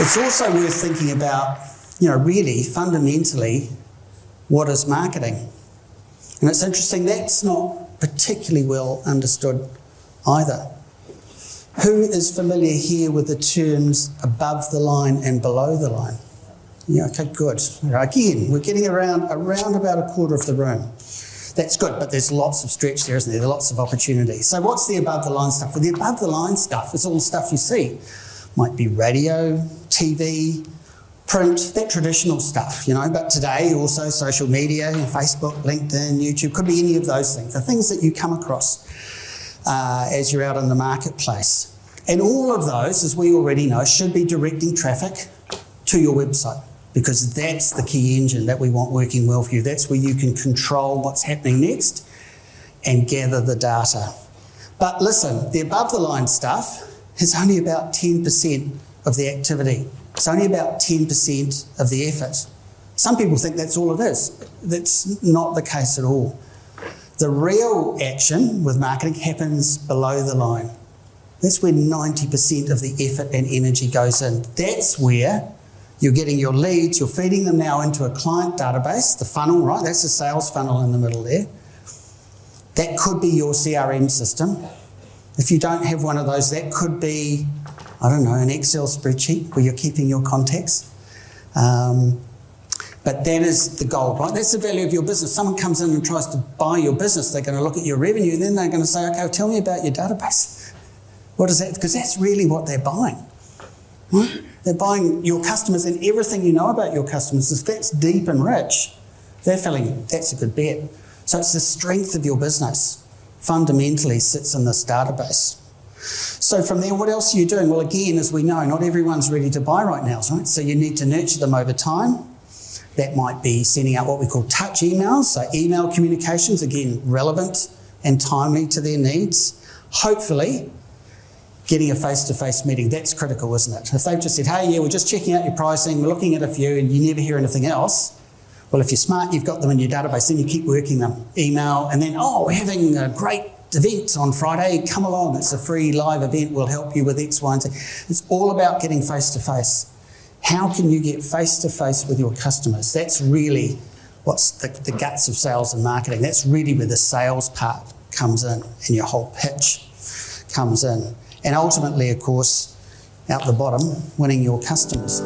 It's also worth thinking about, really fundamentally, what is marketing? And it's interesting, that's not particularly well understood either. Who is familiar here with the terms above the line and below the line? Yeah, okay, good. Again, we're getting around about a quarter of the room. That's good, but there's lots of stretch there, isn't there? There are lots of opportunities. So what's the above the line stuff? Well, the above the line stuff is all the stuff you see. Might be radio, TV, print, that traditional stuff, but today also social media, Facebook, LinkedIn, YouTube, could be any of those things, the things that you come across as you're out in the marketplace. And all of those, as we already know, should be directing traffic to your website, because that's the key engine that we want working well for you. That's where you can control what's happening next and gather the data. But listen, the above the line stuff is only about 10% of the activity. It's only about 10% of the effort. Some people think that's all it is. That's not the case at all. The real action with marketing happens below the line. That's where 90% of the effort and energy goes in. That's where you're getting your leads, you're feeding them now into a client database, the funnel, right? That's the sales funnel in the middle there. That could be your CRM system. If you don't have one of those, that could be, an Excel spreadsheet where you're keeping your contacts. But that is the goal, right? That's the value of your business. Someone comes in and tries to buy your business, they're going to look at your revenue, and then they're going to say, okay, well, tell me about your database. What is that? Because that's really what they're buying. Right? They're buying your customers and everything you know about your customers. If that's deep and rich, they're feeling that's a good bet. So it's the strength of your business fundamentally sits in this database. So from there, what else are you doing? Well, again, as we know, not everyone's ready to buy right now, right? So you need to nurture them over time. That might be sending out what we call touch emails. So email communications, again, relevant and timely to their needs. Hopefully, getting a face-to-face meeting, that's critical, isn't it? If they've just said, hey, yeah, we're just checking out your pricing, we're looking at a few, and you never hear anything else, well, if you're smart, you've got them in your database, then you keep working them. Email, and then, we're having a great event on Friday, come along, it's a free live event, we'll help you with X, Y, and Z. It's all about getting face-to-face. How can you get face-to-face with your customers? That's really what's the guts of sales and marketing. That's really where the sales part comes in and your whole pitch comes in. And ultimately, of course, out the bottom, winning your customers.